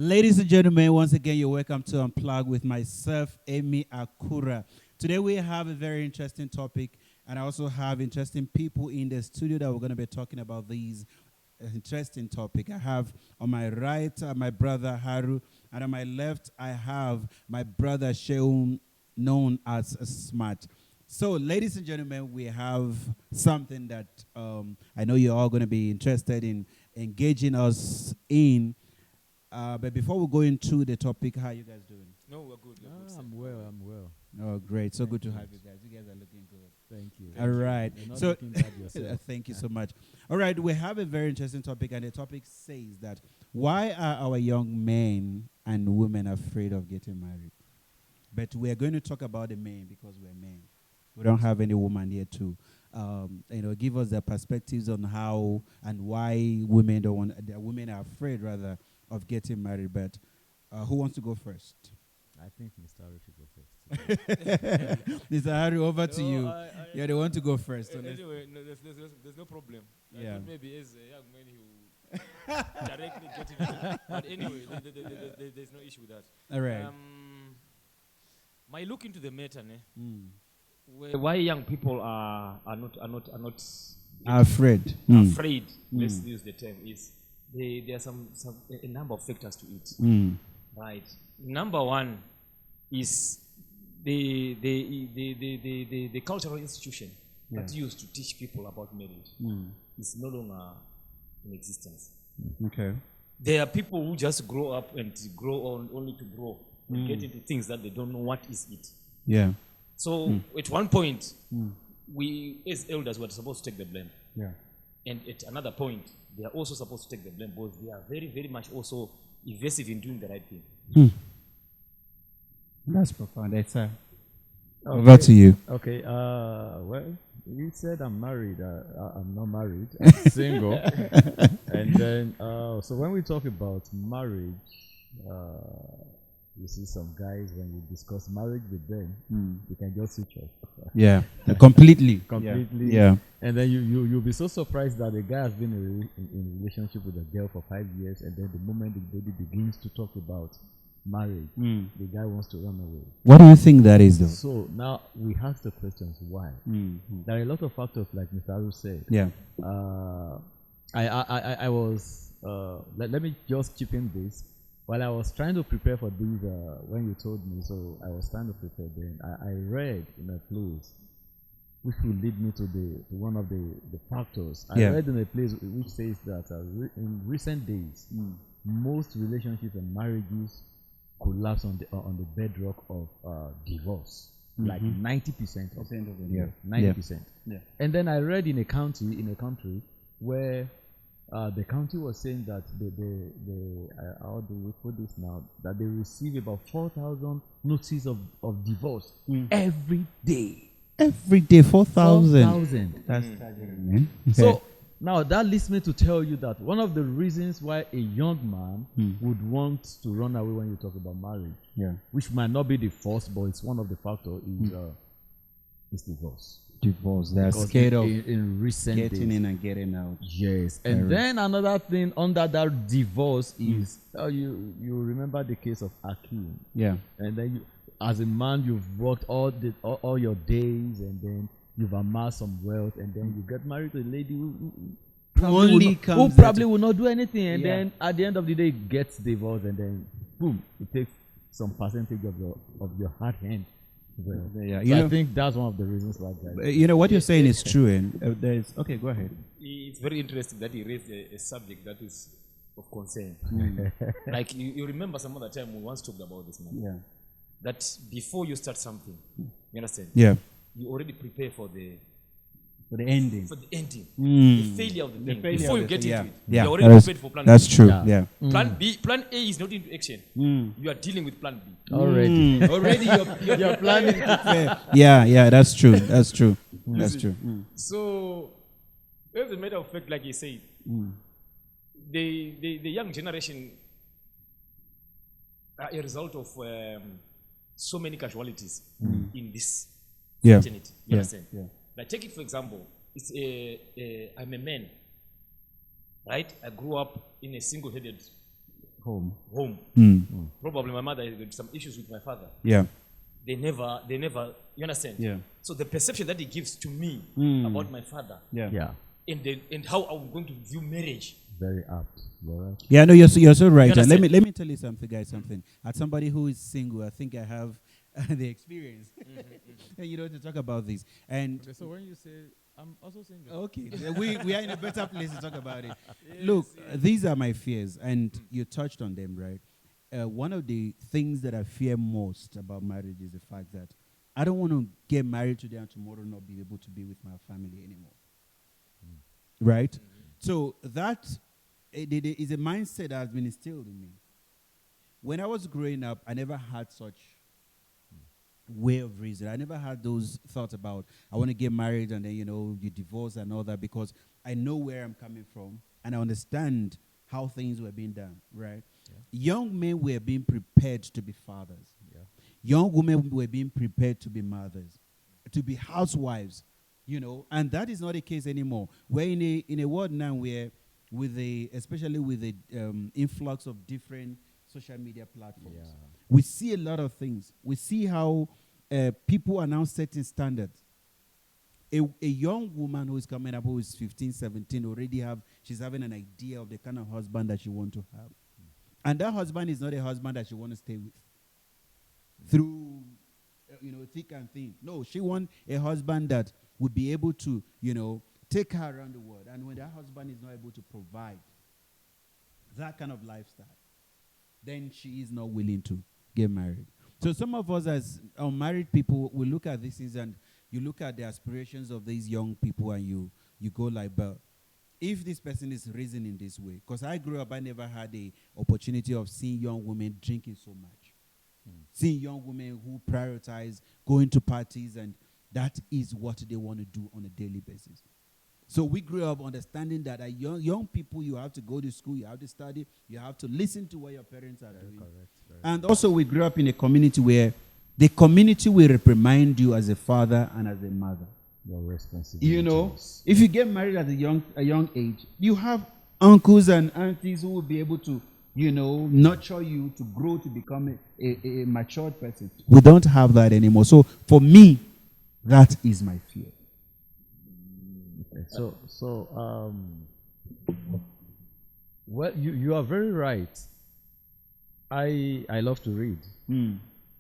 Ladies and gentlemen, once again, you're welcome to Unplug with myself, Amy Akura. Today we have a very interesting topic, and I also have interesting people in the studio that we're going to be talking about these interesting topic. I have on my right my brother Haru, and on my left I have my brother Sheung, known as Smart. So, ladies and gentlemen, we have something that I know you're all going to be interested in engaging us in. But before we go into the topic, how are you guys doing? No, we're good. We're good. I'm well. I'm well. Oh, great. So Thank good to you. have you guys. You guys are looking good. Thank you. All right. You're not So, looking bad yourself. thank you so much. All right. We have a very interesting topic, and the topic says that why are our young men and women afraid of getting married? But we are going to talk about the men because we're men. We don't have any woman here to, give us their perspectives on how and why women don't want. The women are afraid rather of getting married. But who wants to go first? I think Mr. Harry should go first. Mr. Harry, over to you. I You're the one to go first. So anyway, no, there's no problem. I Yeah. thought maybe as a young man he will directly get into it. But anyway, there's no issue with that. all right. My look into the matter, Mm. why young people are not Afraid. afraid. Let's use the term is there are a number of factors to it. Mm. Right. Number one is the cultural institution that used to teach people about marriage is no longer in existence. Okay. There are people who just grow up and grow on only to grow and get into things that they don't know what is it. Yeah. So at one point, we as elders were supposed to take the blame. Yeah. And at another point, they are also supposed to take the blame because they are very, very much also evasive in doing the right thing. That's profound. That's over to you. Okay. Well, you said I'm married. I'm not married. I'm single. And then, so when we talk about marriage, you see some guys when you discuss marriage with them, you can just switch off. Yeah. Completely. Completely. Yeah. And then you'll be so surprised that a guy has been in a relationship with a girl for 5 years, and then the moment the baby begins to talk about marriage, the guy wants to run away. What do you think that is, though? So now we ask the questions why. There are a lot of factors, like Mr. Aru said. Yeah. I was let me just chip in this. While I was trying to prepare for this, when you told me, so I was trying to prepare. Then I read in a place which will lead me to one of the factors. I read in a place which says that in recent days, most relationships and marriages collapse on the bedrock of divorce, like 90% of them. Yes, 90%. Yeah. And then I read in a country where the country was saying that how do we put this now? That they receive about 4,000 notices of divorce every day. Every day, 4,000. 4,000. That's staggering, man. So now that leads me to tell you that one of the reasons why a young man would want to run away when you talk about marriage, which might not be the first, but it's one of the factors, is divorce. Divorce. They're Because scared of in recent getting days. in and getting out. Yes, and then another thing under that divorce is you remember the case of Akim. Yeah. And then you, as a man, you've worked all your days, and then you've amassed some wealth, and then you get married to a lady who probably will not do anything, and then at the end of the day gets divorced, and then boom, it takes some percentage of your hard hand. Yeah. So I think that's one of the reasons why guys. What you're saying is true, and there's okay. Go ahead. It's very interesting that he raised a subject that is of concern. Like you remember some other time we once talked about this, man. Yeah. That before you start something, you understand? Yeah. You already prepare for the ending. The failure of the thing. failure Before of you the get thing, into it, yeah. you're already prepared for plan B. That's true. Yeah. Plan A is not into action. You are dealing with plan B. Already You're planning. Yeah. That's true. That's true. That's true. So, as a matter of fact, like you said, the young generation are a result of so many casualties in this fraternity. You understand? Yeah. Like, take it for example. It's I'm a man, right? I grew up in a single-headed home. Probably my mother had some issues with my father. Yeah. They never, you understand? Yeah. So the perception that he gives to me about my father Yeah. Yeah, and how I'm going to view marriage. very apt. You're right. Yeah, no, you're so right. You And let understand? me tell you something, guys. Something. As somebody who is single, I think I have the experience, and to talk about this. And Okay, so when you say I'm also single, okay, we are in a better place to talk about it. Look, these are my fears, and you touched on them, right? One of the things that I fear most about marriage is the fact that I don't want to get married today and tomorrow not be able to be with my family anymore. Right? So that is a mindset that has been instilled in me. When I was growing up, I never had such way of reason. I never had those thoughts about I want to get married and then you divorce and all that, because I know where I'm coming from and I understand how things were being done, right? Young men were being prepared to be fathers. Young women were being prepared to be mothers, to be housewives, and that is not the case anymore. We're in a world now where, especially with the influx of different social media platforms, we see a lot of things. We see how people are now setting standards. A young woman who is coming up, who is 15, 17, she's having an idea of the kind of husband that she wants to have. And that husband is not a husband that she wants to stay with through, thick and thin. No, she wants a husband that would be able to, take her around the world. And when that husband is not able to provide that kind of lifestyle, then she is not willing to get married. So some of us as unmarried people, we look at these things and you look at the aspirations of these young people and you go like, but if this person is raising in this way, because I grew up, I never had the opportunity of seeing young women drinking so much. Seeing young women who prioritize going to parties, and that is what they want to do on a daily basis. So we grew up understanding that young people, you have to go to school, you have to study, you have to listen to what your parents are doing. Correct. And also we grew up in a community where the community will reprimand you as a father and as a mother. Your responsibility. If you get married at a young age, you have uncles and aunties who will be able to, nurture you to grow to become a matured person. We don't have that anymore. So for me, that is my fear. Okay. Well, you are very right. I love to read.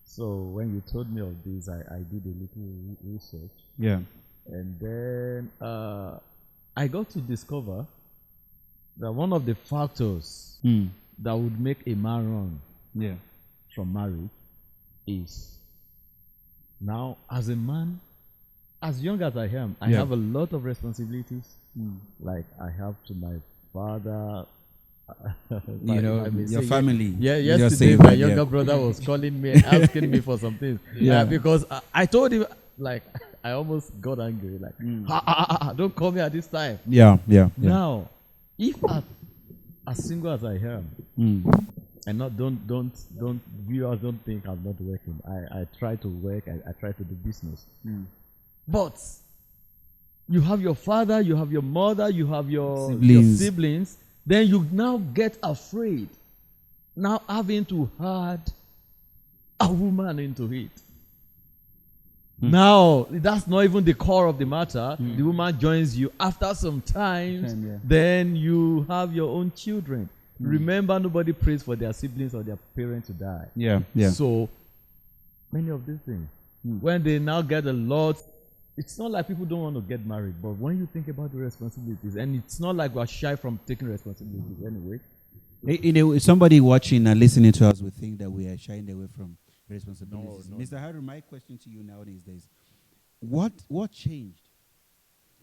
So when you told me of this, I did a little research. Yeah. And then I got to discover that one of the factors that would make a man run from marriage is, now, as a man, as young as I am, I have a lot of responsibilities. Like I have to my father, your family. Yesterday my younger brother was calling me and asking me for some things. Because I told him, like, I almost got angry, like, don't call me at this time. Now, if as single as I am, and don't viewers don't think I'm not working. I try to work. I try to do business. But you have your father, you have your mother, you have your siblings. Then you now get afraid, now having to add a woman into it. Now, that's not even the core of the matter. The woman joins you. After some time, then you have your own children. Remember, nobody prays for their siblings or their parents to die. So, many of these things, when they now get a lot, it's not like people don't want to get married, but when you think about the responsibilities, and it's not like we're shy from taking responsibilities anyway. Somebody watching and listening to us would think that we are shying away from responsibilities. No. Mr. Harry, my question to you nowadays is, what changed?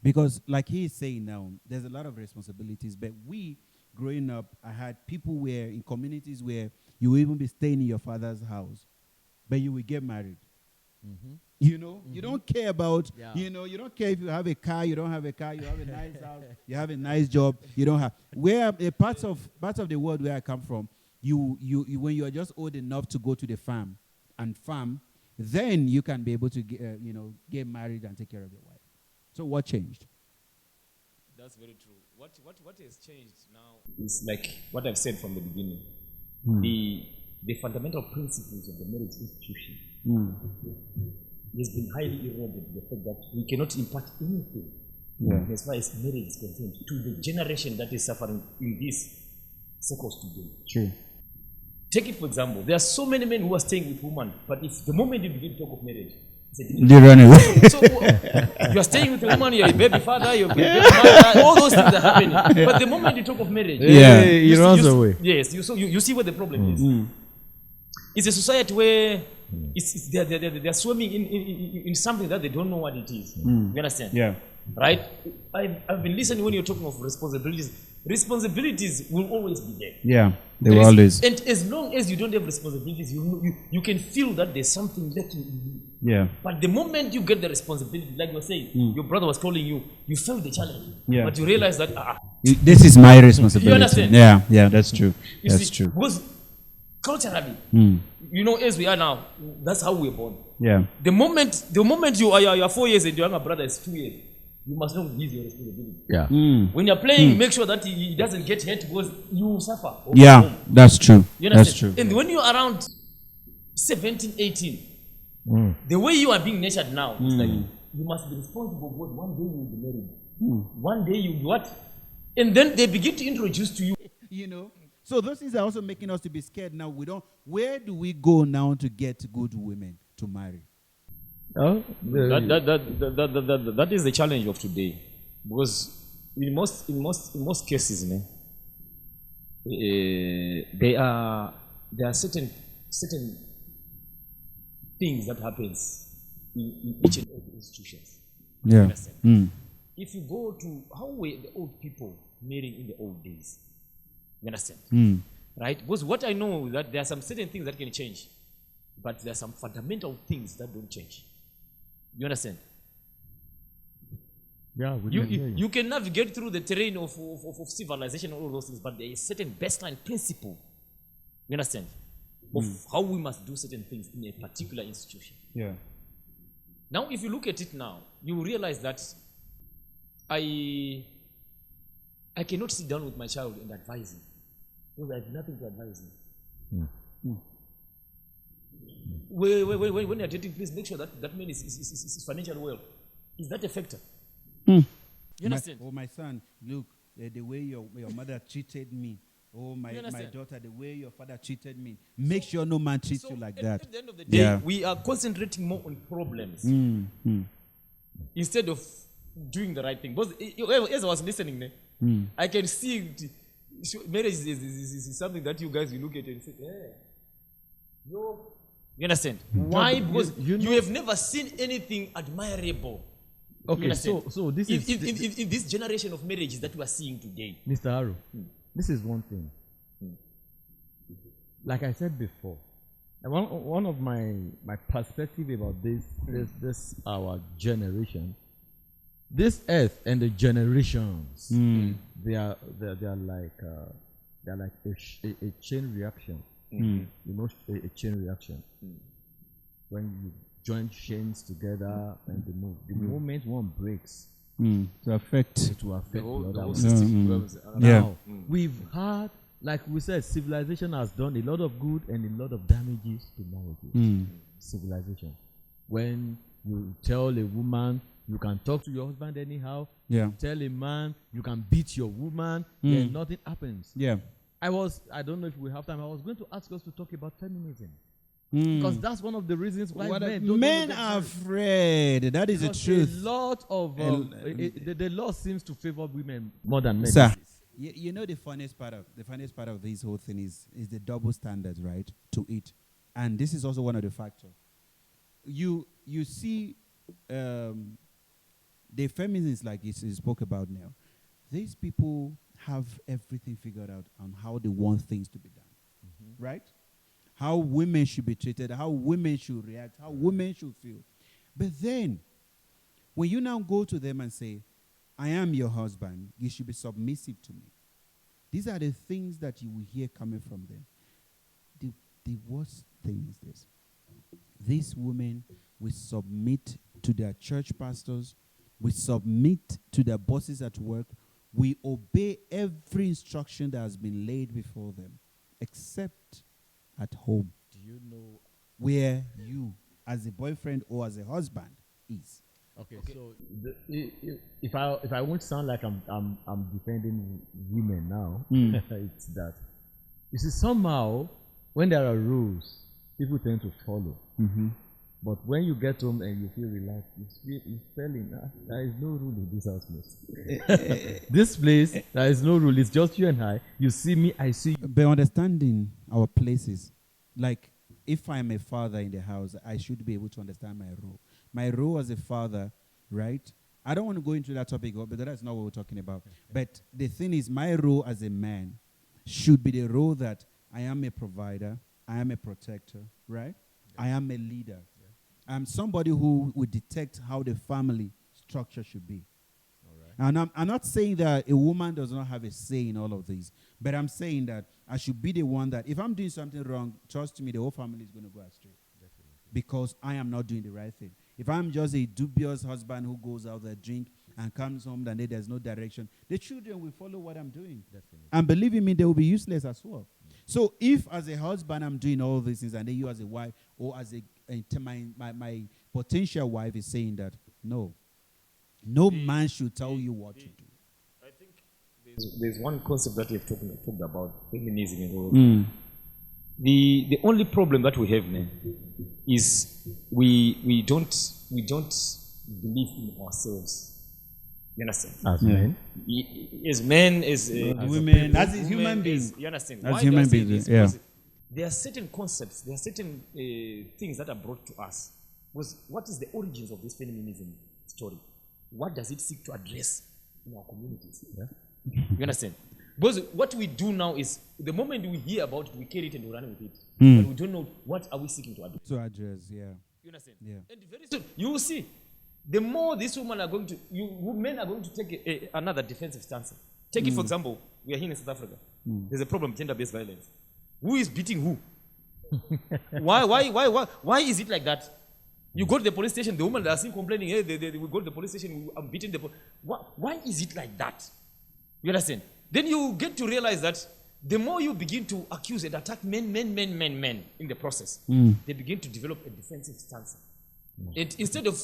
Because like he is saying now, there's a lot of responsibilities, but we, growing up, I had people where in communities where you will even be staying in your father's house, but you will get married. You don't care about, you don't care if you have a car, you don't have a car, you have a nice house, you have a nice job, you don't have. Where parts of the world where I come from, you when you are just old enough to go to the farm, then you can be able to get married and take care of your wife. So what changed? That's very true. What has changed now is like what I've said from the beginning. the fundamental principles of the marriage institution has been highly eroded. The fact that we cannot impart anything as far as marriage is concerned to the generation that is suffering in this circles today. True. Take it for example, there are so many men who are staying with women, but if the moment you begin to talk of marriage, They run away. so you are staying with a woman, you're a baby father, you're a baby mother, all those things are happening. But the moment you talk of marriage, he runs away. Yes, you see what the problem is. It's a society where they're swimming in something that they don't know what it is. You understand? Yeah. Right? I've been listening when you're talking of responsibilities. Responsibilities will always be there. Yeah, they will always. And as long as you don't have responsibilities, you can feel that there's something lacking in you. Yeah. But the moment you get the responsibility, like you were saying, your brother was calling you, you felt the challenge. Yeah. But you realize that, This is my responsibility. You understand? Yeah, that's true. you That's see, true. Because culturally, as we are now, that's how we're born. Yeah. The moment you are 4 years and your younger brother is 2 years, you must know this is your responsibility. Yeah. When you're playing, make sure that he doesn't get hurt because you suffer. Yeah, that's true. You That's understand? true. And when you're around 17, 18, the way you are being nurtured now, it's like you must be responsible because one day you will be married. One day you'll be what? And then they begin to introduce to you. You know, so those things are also making us to be scared now. Where do we go now to get good women to marry? Oh, That is the challenge of today, because in most cases, there are certain things that happens in each and every institutions. Yeah. If you go to how were the old people marrying in the old days, you understand, right? Because what I know is that there are some certain things that can change, but there are some fundamental things that don't change. You understand? yeah. You can navigate through the terrain of civilization and all those things, but there is certain baseline principle, you understand, of how we must do certain things in a particular institution. Yeah. Now, if you look at it now, you will realize that I cannot sit down with my child and advise him, because I have nothing to advise him. When you're dating, please make sure that man is financially well. Is that a factor? You understand? My son, look, the way your mother treated me. Oh, my daughter, the way your father treated me. Make sure no man treats you like that. At the end of the day, we are concentrating more on problems instead of doing the right thing. Because as I was listening, I can see marriage is something that you guys will look at and say, you understand? Why? Because you have never seen anything admirable. Okay, so this is in this generation of marriages that we are seeing today. Mr. Haru, this is one thing. Like I said before, one of my perspective about this our generation, this earth and the generations, they are like a chain reaction. You know, a chain reaction. When you join chains together and they move, the moment one breaks, to affect. it will affect the other one. system. Now, we've had, like we said, civilization has done a lot of good and a lot of damages to marriages. Civilization. When you tell a woman you can talk to your husband anyhow, Yeah. you tell a man you can beat your woman, then nothing happens. Yeah. I don't know if we have time. I was going to ask us to talk about feminism. Because that's one of the reasons why Men are afraid. That is the truth. A lot of the law seems to favor women more than men. Sir, you know the funniest part of this whole thing is the double standards, right? To it, and this is also one of the factors. You see, the feminists like you spoke about now. These people have everything figured out on how they want things to be done, right? How women should be treated, how women should react, how women should feel. But then, when you now go to them and say, I am your husband, you should be submissive to me. These are the things that you will hear coming from them. The worst thing is this. These women will submit to their church pastors, will submit to their bosses at work, will obey every instruction that has been laid before them, except at home, Do you know? where you, as a boyfriend or as a husband, is. Okay, so if I won't sound like I'm defending women now, it's that you see somehow when there are rules, people tend to follow. But when you get home and you feel relaxed, you spelling. There is no rule in this house, mate. This place, there is no rule. It's just you and I. You see me, I see you. By understanding our places, like if I'm a father in the house, I should be able to understand my role. My role as a father, right? I don't want to go into that topic because that's not what we're talking about. But the thing is, my role as a man should be the role that I am a provider, I am a protector, right? I am a leader. I'm somebody who would detect how the family structure should be. And I'm not saying that a woman does not have a say in all of these, but I'm saying that I should be the one that if I'm doing something wrong, trust me, the whole family is going to go astray. Because I am not doing the right thing. If I'm just a dubious husband who goes out there, drink, and comes home and there's no direction, the children will follow what I'm doing. And believe me, they will be useless as well. So if as a husband I'm doing all these things, and then you as a wife or as my potential wife is saying that, no man should tell you what to do. I think there's one concept that you've talked about, feminism and all. The only problem that we have now is we don't believe in ourselves. You understand? As men, As men, as women, as human beings. You understand? As Why human do I say beings, this? yeah. Because there are certain concepts, there are certain things that are brought to us. Was what is the origins of this feminism story? What does it seek to address in our communities? Yeah. You understand? Because what we do now is, the moment we hear about it, we carry it and we run with it. But we don't know what are we seeking to address. To address, yeah. You understand? Yeah. And very soon, you will see, the more these women are going to, men are going to take another defensive stance. Take it, for example, we are here in South Africa. There's a problem, gender-based violence. Who is beating who? Why is it like that? You go to the police station, the woman that are still complaining, hey, they will go to the police station, I'm beating the police. Why is it like that? You understand? Then you get to realize that the more you begin to accuse and attack men in the process, they begin to develop a defensive stance. And instead of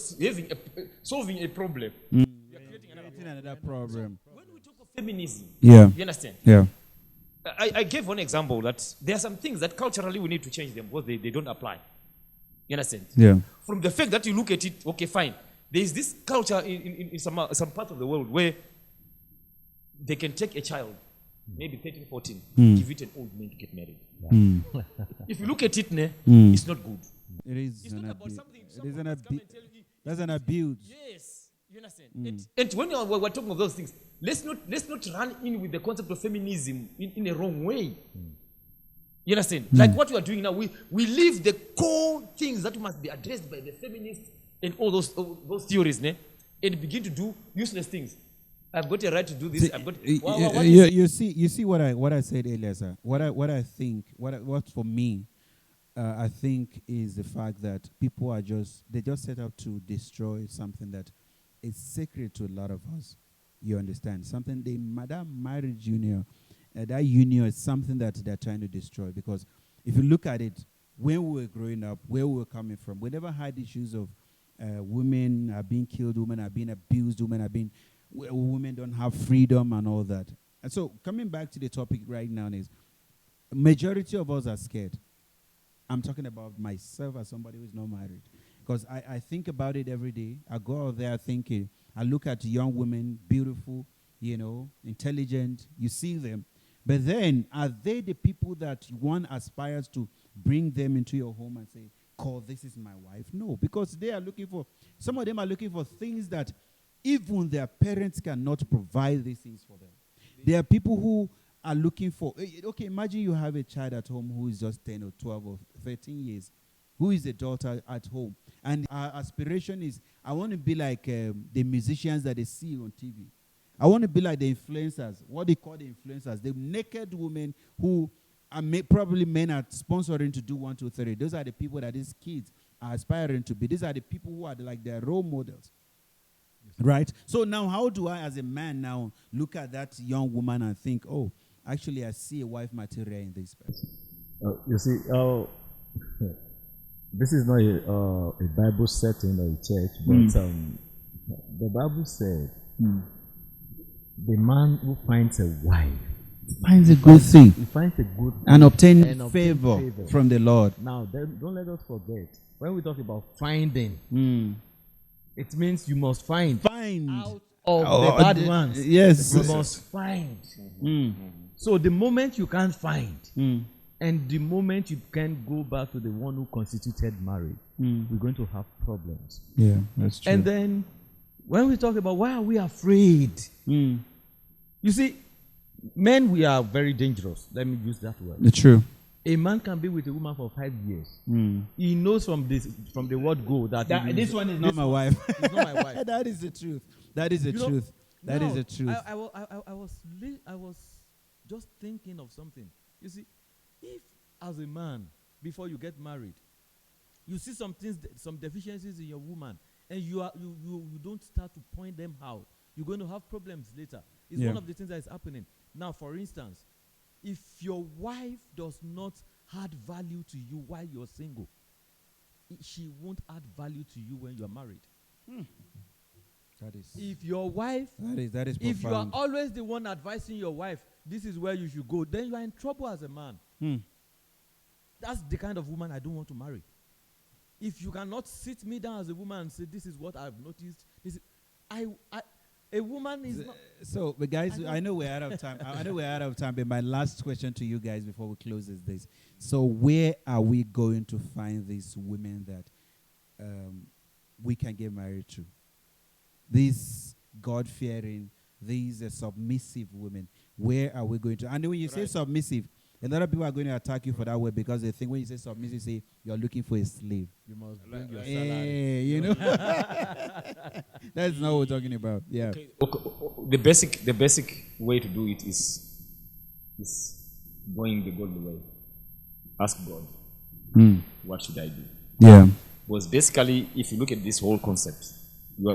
solving a problem, we are creating another problem. When we talk of feminism, you understand? Yeah. I gave one example that there are some things that culturally we need to change them because they don't apply. You understand? Yeah. From the fact that you look at it, okay, fine. There is this culture in some part of the world where they can take a child, maybe 13, 14, give it an old man to get married. If you look at it, it's not good. It is It's an not about abuse. something. It is an someone must come abuse. and tell you, That's an abuse. yes, you understand. And when we're talking of those things, let's not run in with the concept of feminism in a wrong way. You understand? Like what we are doing now, we leave the core things that must be addressed by the feminists and all those theories, and begin to do useless things. I've got a right to do this. See, I've got. you see what I said earlier, sir. What I think, what for me, I think is the fact that people are just set out to destroy something that is sacred to a lot of us. You understand? Something that marriage union, that union is something that they're trying to destroy. Because if you look at it, when we were growing up, where we were coming from, we never had issues of women are being killed, women are being abused, women don't have freedom and all that. And so coming back to the topic right now is, majority of us are scared. I'm talking about myself as somebody who's not married. Because I think about it every day. I go out there thinking, I look at young women, beautiful, intelligent, you see them. But then, are they the people that one aspires to bring them into your home and say, this is my wife? No, because some of them are looking for things that even their parents cannot provide these things for them. There are people who are looking for, okay, imagine you have a child at home who is just 10 or 12 or 13 years, who is a daughter at home. And our aspiration is, I want to be like the musicians that they see on TV. I want to be like the influencers, what they call the influencers, the naked women who are probably men are sponsoring to do 1, 2, 3. Those are the people that these kids are aspiring to be. These are the people who are like their role models. Right? So now how do I, as a man now, look at that young woman and think, actually I see a wife material in this person. You see, this is not a Bible setting or a church, but the Bible said the man who finds a wife Finds a good thing he finds a good and obtain and favor from the Lord. Now, don't let us forget, when we talk about finding, it means you must find out of the bad ones. Yes. You must find. So the moment you can't find, and the moment you can't go back to the one who constituted marriage, we're going to have problems. Yeah, that's true. And then, when we talk about why are we afraid, you see, men, we are very dangerous. Let me use that word. It's true. A man can be with a woman for 5 years. He knows from the word go that this one is not my wife. It's not my wife. That is the truth. That is the truth. That is the truth. I was just thinking of something. You see, if as a man, before you get married, you see some things, some deficiencies in your woman, and you don't start to point them out, you're going to have problems later. It's one of the things that is happening. Now, for instance, if your wife does not add value to you while you're single, she won't add value to you when you're married. That is. If your wife, that is profound. if you are always the one advising your wife, this is where you should go, then you are in trouble as a man. That's the kind of woman I don't want to marry. If you cannot sit me down as a woman and say, this is what I've noticed, a woman is not. So, but guys, I know we're out of time. I know we're out of time, but my last question to you guys before we close is this. So, where are we going to find these women that we can get married to? These God-fearing, these submissive women. Where are we going to? And when you say submissive, a lot of people are going to attack you for that word because they think when you say submissive, you say you're looking for a slave. You must bring your Hey, salary. you know. That's not what we're talking about. Yeah. Okay. The basic way to do it is going the godly way. Ask God, what should I do? Yeah. Because basically, if you look at this whole concept,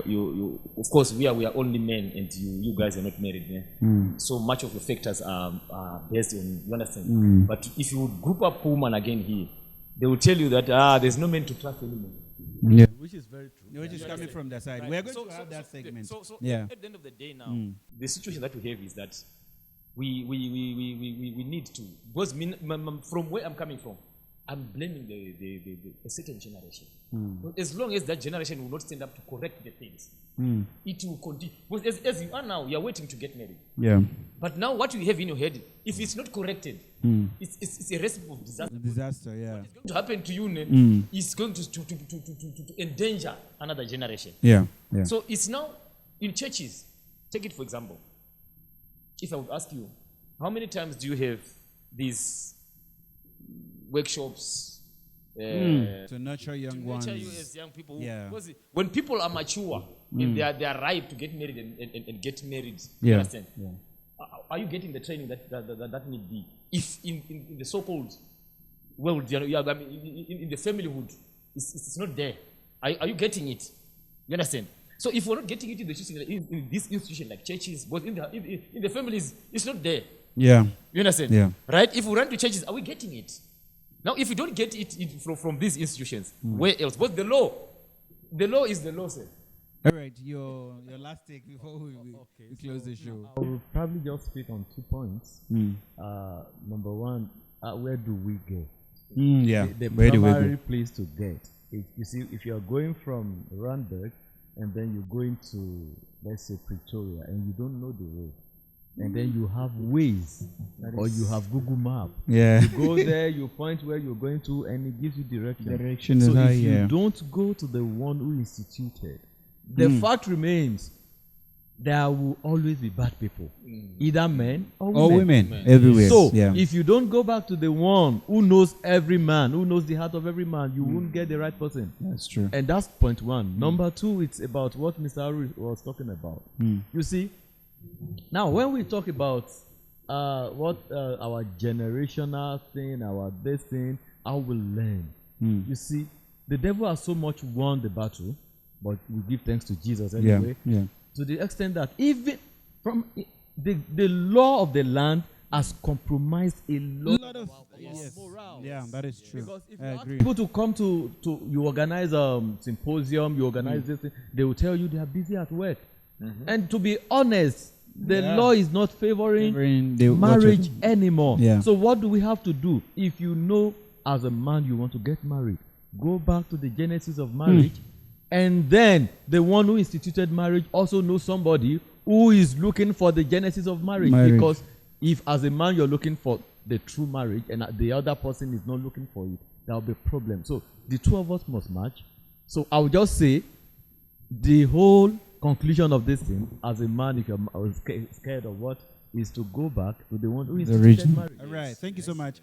you of course we are only men, and you guys are not married, yeah? So much of the factors are based on, you understand. But if you group up women again here, they will tell you that there's no man to trust anymore. Yeah. Which is very true. Which is coming from that side. Right. We're going to have that segment. So yeah. At the end of the day now, the situation that we have is that we need to, because from where I'm coming from, I'm blaming the certain generation. But as long as that generation will not stand up to correct the things, it will continue. Because as you are now, you are waiting to get married. Yeah. But now what you have in your head, if it's not corrected, it's a recipe of disaster. Disaster, yeah. What's going to happen to you is going to endanger another generation. Yeah. Yeah. So it's now in churches. Take it for example. If I would ask you, how many times do you have these workshops to nurture young to ones. nurture you as young people? Yeah. Because when people are mature and they are ripe to get married and get married, you Yeah. understand? Yeah. Are you getting the training that need be? If in the so-called world, in the familyhood, it's not there. Are you getting it? You understand? So if we're not getting it in this institution like churches, but in the families, it's not there. Yeah. You understand? Yeah. Right? If we run to churches, are we getting it? Now, if you don't get it from these institutions, where else? But the law is the law, sir. All right, your last take before we close the show. I will probably just speak on 2 points. Number one, where do we get? Yeah. The Where do we primary go? place to get. You see, if you are going from Randburg and then you're going to, let's say, Pretoria, and you don't know the road, and then you have Waze or you have Google Map. Yeah. You go there, you point where you're going to, and it gives you direction. Direction So is high, if you yeah. don't go to the one who instituted, the fact remains there will always be bad people, either men or women. Or women everywhere. So yeah. if you don't go back to the one who knows every man, who knows the heart of every man, you won't get the right person. That's true. And that's point one. Number two, it's about what Mr. Aru was talking about. You see, now when we talk about what our generational thing, our this thing, how we learn. You see, the devil has so much won the battle, but we give thanks to Jesus anyway. Yeah. To the extent that even from the law of the land has compromised a lot, lot of yes, morals. yeah, that is true. Because if I you ask agree. people to come to you organize symposium, you organize this thing, they will tell you they are busy at work. And to be honest, the Yeah. law is not favoring Favoring the marriage watcher. anymore. Yeah. So what do we have to do? If you know as a man you want to get married, go back to the genesis of marriage, and then the one who instituted marriage also knows somebody who is looking for the genesis of marriage. Because if as a man you're looking for the true marriage and the other person is not looking for it, there will be a problem. So the two of us must match. So I would just say the whole conclusion of this thing, as a man, if you're scared of what, is to go back to the one who instituted marriage. All right. Thank you so much.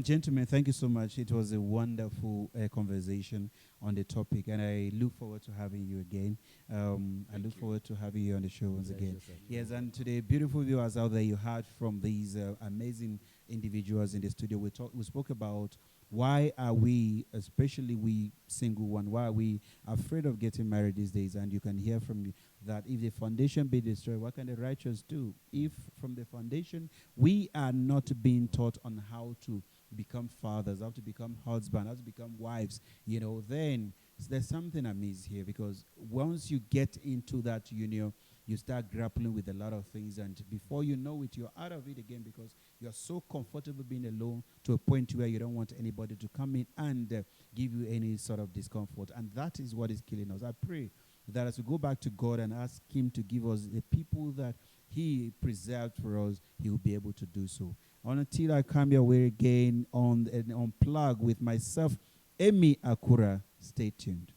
Gentlemen, thank you so much. It was a wonderful conversation on the topic, and I look forward to having you again. I look forward to having you on the show once again. Yes, and to the beautiful viewers out there, you heard from these amazing individuals in the studio. We spoke about why are we, especially we single one, why are we afraid of getting married these days? And you can hear from me that if the foundation be destroyed, what can the righteous do? If from the foundation we are not being taught on how to become fathers, how to become husbands, how to become wives, then there's something amiss here, because once you get into that union, you start grappling with a lot of things, and before you know it, you're out of it again, because you're so comfortable being alone to a point where you don't want anybody to come in and give you any sort of discomfort. And that is what is killing us. I pray that as we go back to God and ask Him to give us the people that He preserved for us, He will be able to do so. Until I come your way again on Unplug with myself, Amy Akura, stay tuned.